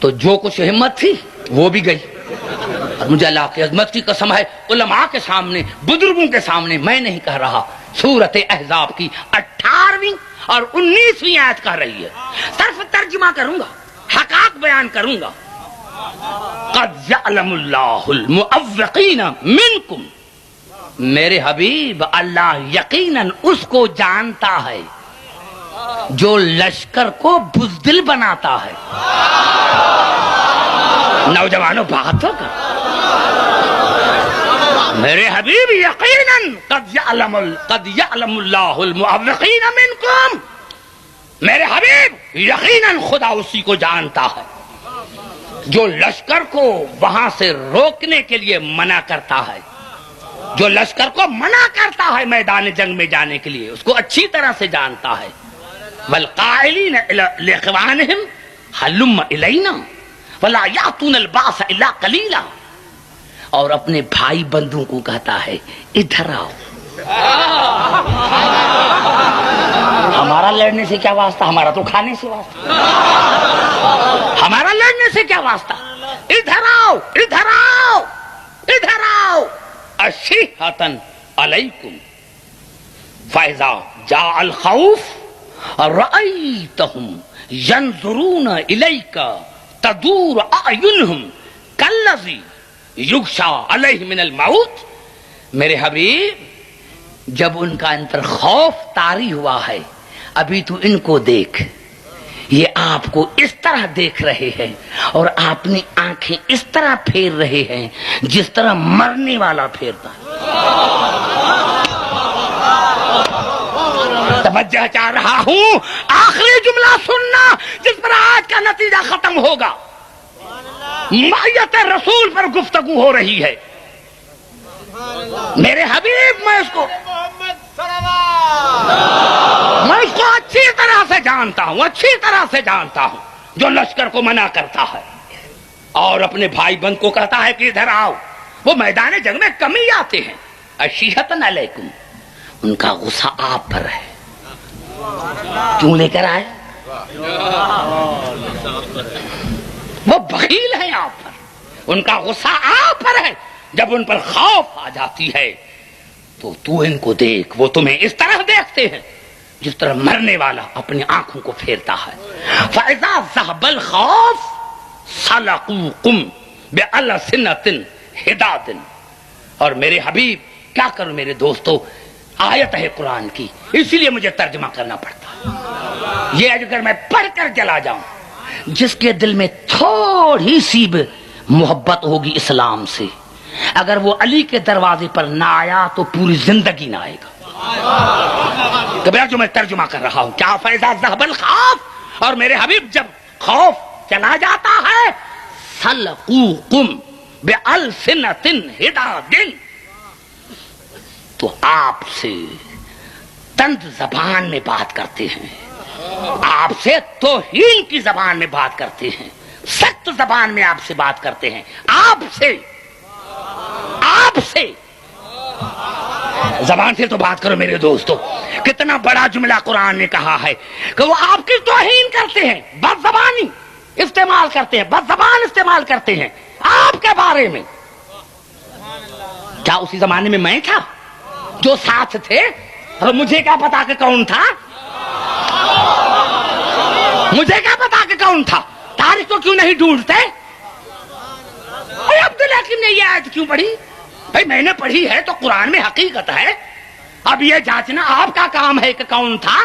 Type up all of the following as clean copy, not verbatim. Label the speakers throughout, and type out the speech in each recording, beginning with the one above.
Speaker 1: تو جو کچھ ہمت تھی وہ بھی گئی. اور مجھے اللہ کی عظمت کی قسم ہے، علماء کے سامنے، بزرگوں کے سامنے میں نہیں کہہ رہا، سورۃ احزاب کی 18ویں اور 19ویں آیت کہہ رہی ہے. صرف ترجمہ کروں گا، حقائق بیان کروں گا. قد یعلم اللہ المعوقین منکم، میرے حبیب اللہ یقیناً اس کو جانتا ہے جو لشکر کو بزدل بناتا ہے. نوجوانوں بات ہوگا، میرے حبیب یقیناً قد یعلم اللہ المعوقین منکم، میرے حبیب یقیناً خدا اسی کو جانتا ہے جو لشکر کو وہاں سے روکنے کے لیے منع کرتا ہے، جو لشکر کو منع کرتا ہے میدان جنگ میں جانے کے لیے، اس کو اچھی طرح سے جانتا ہے. والقائلین لاخوانہم ہلم الینا ولا یاتون الباس الا قلیلا، اور اپنے بھائی بندوں کو کہتا ہے ادھر آؤ. ہمارا لڑنے سے کیا واسطہ، ہمارا تو کھانے سے واسطہ، ہمارا لڑنے سے کیا واسطہ، ادھر آؤ ادھر آؤ ادھر آؤ. اشیھۃ علیکم فاذا جاء الخوف رأیتہم ینظرون الیک تدور اعینہم کالذی یغشی علیہ من الموت. میرے حبیب جب ان کا ان پر خوف طاری ہوا ہے، ابھی تو ان کو دیکھ، یہ آپ کو اس طرح دیکھ رہے ہیں اور اپنی آنکھیں اس طرح پھیر رہے ہیں جس طرح مرنے والا پھیرتا ہے. توجہ چاہ رہا ہوں، آخری جملہ سننا جس پر آج کا نتیجہ ختم ہوگا. معیت رسول پر گفتگو ہو رہی ہے. میرے حبیب میں اس کو اچھی طرح سے جانتا ہوں، اچھی طرح سے جانتا ہوں، جو لشکر کو منع کرتا ہے اور اپنے بھائی بند کو کہتا ہے کہ ادھر آؤ. وہ میدان جنگ میں کم ہی آتے ہیں. اشیھۃ علیکم، ان کا غصہ آپ پر ہے. کیوں لے کر آئے؟ وہ بخیل ہیں آپ پر، ان کا غصہ آپ پر ہے. جب ان پر خوف آ جاتی ہے تو ان کو دیکھ، وہ تمہیں اس طرح دیکھتے ہیں جس طرح مرنے والا اپنی آنکھوں کو پھیرتا ہے. فَإِذَا ذَهَبَ الْخَوْفُ سَلَقُوكُمْ بِأَلْسِنَةٍ حِدَادٍ. اور میرے حبیب کیا کروں میرے دوستو، آیت ہے قرآن کی، اسی لیے مجھے ترجمہ کرنا پڑتا. یہ اگر میں پڑھ کر چلا جاؤں، جس کے دل میں تھوڑی سی بھی محبت ہوگی اسلام سے، اگر وہ علی کے دروازے پر نہ آیا تو پوری زندگی نہ آئے گا. جو میں ترجمہ کر رہا ہوں کیا، فیضا ذهب الخوف، اور میرے حبیب جب خوف چلا جاتا ہے، سلقوکم بألسنۃ حداد، تو آپ سے تند زبان میں بات کرتے ہیں، آپ سے توہین کی زبان میں بات کرتے ہیں، سخت زبان میں آپ سے بات کرتے ہیں. آپ سے زبان سے تو بات کرو میرے دوستو. کتنا بڑا جملہ قرآن نے کہا ہے کہ وہ آپ کی توہین کرتے ہیں، بد زبانی استعمال کرتے ہیں، بد زبان استعمال کرتے ہیں آپ کے بارے میں. کیا اسی زمانے میں میں تھا جو ساتھ تھے؟ اور مجھے کیا پتا کہ کون تھا، مجھے کیا پتا کہ کون تھا. تاریخ کو کیوں نہیں ڈھونڈتے؟ عبدالحکیم نے یہ آیت کیوں پڑھی؟ بھائی میں نے پڑھی ہے تو قرآن میں حقیقت ہے. اب یہ جانچنا آپ کا کام ہے کہ کون تھا.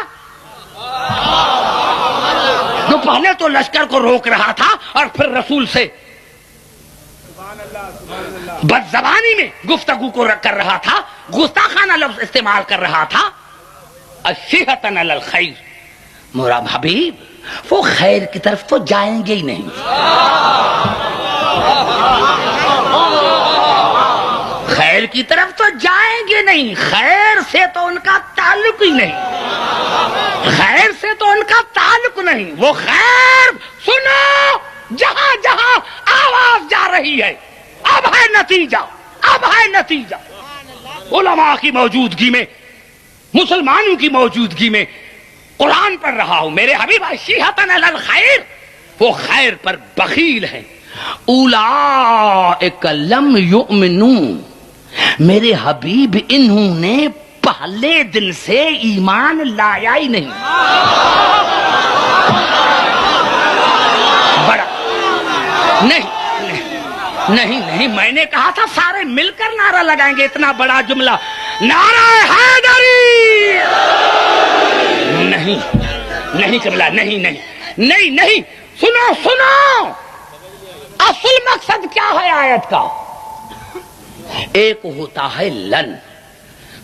Speaker 1: جو پہلے تو لشکر کو روک رہا تھا اور پھر رسول سے بد زبانی میں گفتگو کو کر رہا تھا، گستاخانہ لفظ استعمال کر رہا تھا. اشیھۃ علی الخیر، میرا حبیب وہ خیر کی طرف تو جائیں گے ہی نہیں. خیر کی طرف تو جائیں گے نہیں، خیر سے تو ان کا تعلق ہی نہیں، خیر سے تو ان کا تعلق نہیں. وہ خیر سنو، جہاں جہاں آواز جا رہی ہے اب ہے نتیجہ، اب ہے نتیجہ. علماء کی موجودگی میں، مسلمانوں کی موجودگی میں قرآن پڑھ رہا ہوں. میرے حبیب اشیھۃ علی الخیر، وہ خیر پر بخیل ہیں. اولئک لم یؤمنوا، میرے حبیب انہوں نے پہلے دن سے ایمان لایا ہی نہیں. بڑا نہیں میں نے کہا تھا سارے مل کر نعرہ لگائیں گے. اتنا بڑا جملہ، نعرہ حیدری. نہیں قبلہ، نہیں. سنو اصل مقصد کیا ہے آیت کا؟ ایک ہوتا ہے لن،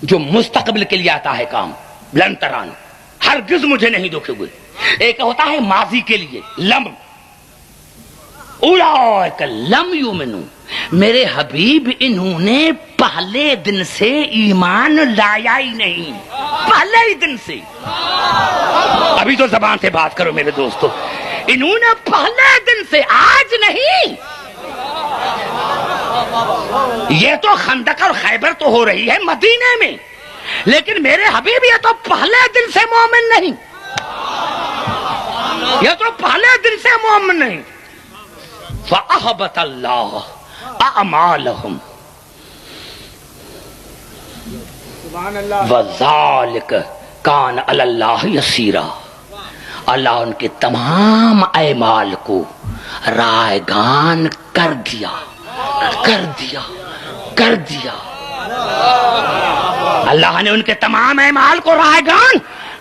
Speaker 1: جو مستقبل کے لیے آتا ہے کام، لن تران ہرگز مجھے نہیں دکھے ہوئے. ایک ہوتا ہے ماضی کے لیے لم. اولئک لم یؤمنوا، میرے حبیب انہوں نے پہلے دن سے ایمان لایا ہی نہیں. پہلے ہی دن سے. ابھی تو زبان سے بات کرو میرے دوستو. انہوں نے پہلے دن سے، آج نہیں. یہ تو خندق اور خیبر تو ہو رہی ہے مدینے میں، لیکن میرے حبیب یہ تو پہلے دن سے مومن نہیں. یہ تو پہلے دن سے مومن نہیں. فَأَحْبَطَ اللَّهُ أَعْمَالَهُمْ وَذَلِكَ كَانَ عَلَى اللَّهِ يَسِيرًا. اللہ ان کے تمام اعمال کو رائگان کر دیا. اللہ نے ان کے تمام اعمال کو رائگان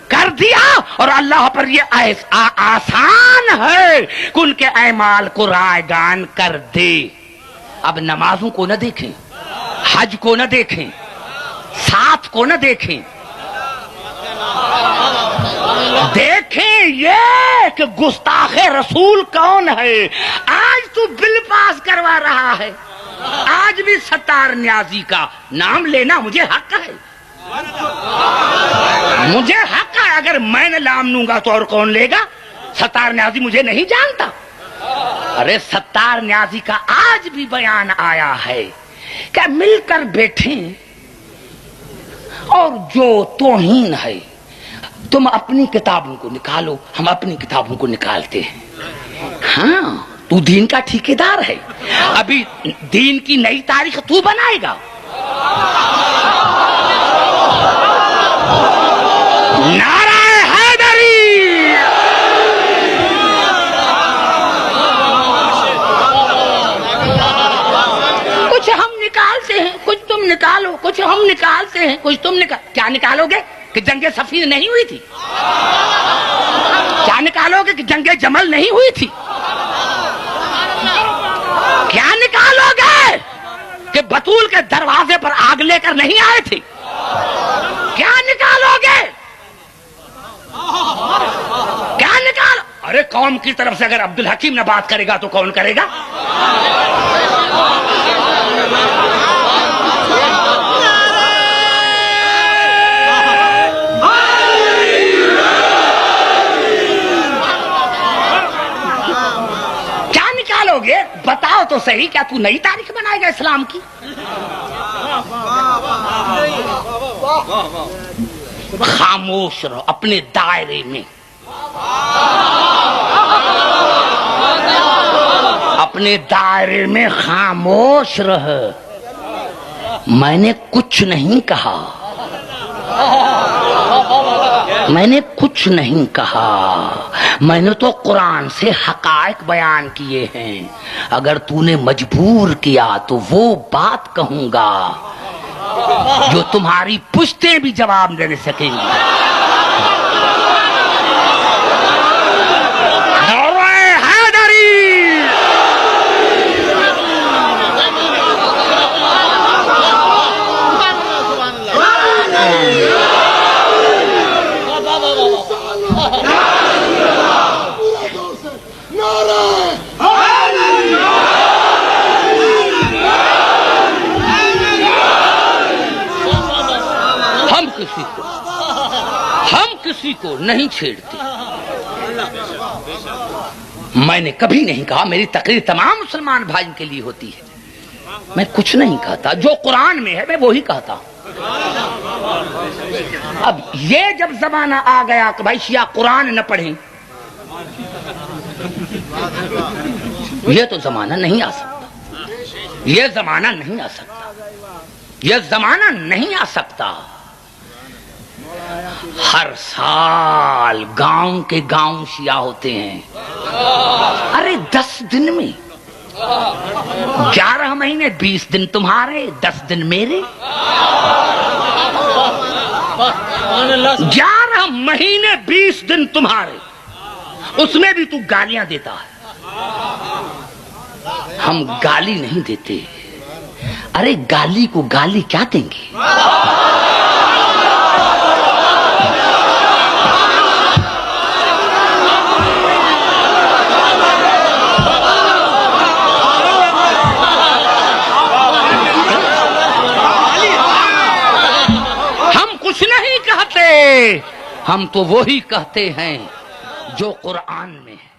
Speaker 1: کر دیا، اور اللہ پر یہ آسان ہے کہ ان کے اعمال کو رائگان کر دے. اب نمازوں کو نہ دیکھیں، حج کو نہ دیکھیں، ساتھ کو نہ دیکھیں، دیکھیں یہ کہ گستاخ رسول کون ہے. آج تو بل پاس کروا رہا ہے. آج بھی ستار نیازی کا نام لینا مجھے حق ہے. مجھے حق ہے. اگر میں نہ نام لوں گا تو اور کون لے گا؟ ستار نیازی مجھے نہیں جانتا. ارے ستار نیازی کا آج بھی بیان آیا ہے کہ مل کر بیٹھیں، اور جو توہین ہے تم اپنی کتابوں کو نکالو، ہم اپنی کتابوں کو نکالتے ہیں. ہاں تو دین کا ٹھیکیدار ہے. ابھی دین کی نئی تاریخ تو بنائے گا. نعرہ حیدری. کچھ ہم نکالتے ہیں، کچھ تم نکالو. کچھ ہم نکالتے ہیں، کچھ تم کیا نکالو گے؟ کہ جنگ صفین نہیں ہوئی تھی؟ کیا نکالو گے کہ جنگ جمل نہیں ہوئی تھی؟ کیا نکالو گے کہ بطول کے دروازے پر آگ لے کر نہیں آئے تھے؟ کیا نکالو گے؟ کیا نکال؟ ارے قوم کی طرف سے اگر عبدالحکیم نہ بات کرے گا تو کون کرے گا؟ بتاؤ تو صحیح، کیا تو نئی تاریخ بنائے گا اسلام کی؟ خاموش رہو اپنے دائرے میں. اپنے دائرے میں خاموش رہ. میں نے کچھ نہیں کہا. میں نے کچھ نہیں کہا. میں نے تو قرآن سے حقائق بیان کیے ہیں. اگر تو نے مجبور کیا تو وہ بات کہوں گا جو تمہاری پشتیں بھی جواب دے سکیں گی. ہم کسی کو نہیں چھیڑتے. میں نے کبھی نہیں کہا، میری تقریر تمام مسلمان بھائیوں کے لیے ہوتی ہے. میں کچھ نہیں کہتا، جو قرآن میں ہے میں وہی کہتا. اب یہ جب زمانہ آ گیا کہ بھائی شیعہ قرآن نہ پڑھیں یہ تو زمانہ نہیں آ سکتا، یہ زمانہ نہیں آ سکتا، یہ زمانہ نہیں آ سکتا۔ ہر سال گاؤں کے گاؤں شیعہ ہوتے ہیں، ارے 10 دن میں 11 مہینے 20 دن تمہارے 10 دن میرے، 11 مہینے 20 دن تمہارے، اس میں بھی تو گالیاں دیتا ہے۔ ہم گالی نہیں دیتے، ارے گالی کو گالی کیا دیں گے؟ ہم کچھ نہیں کہتے، ہم تو وہی کہتے ہیں جو قرآن میں ہے۔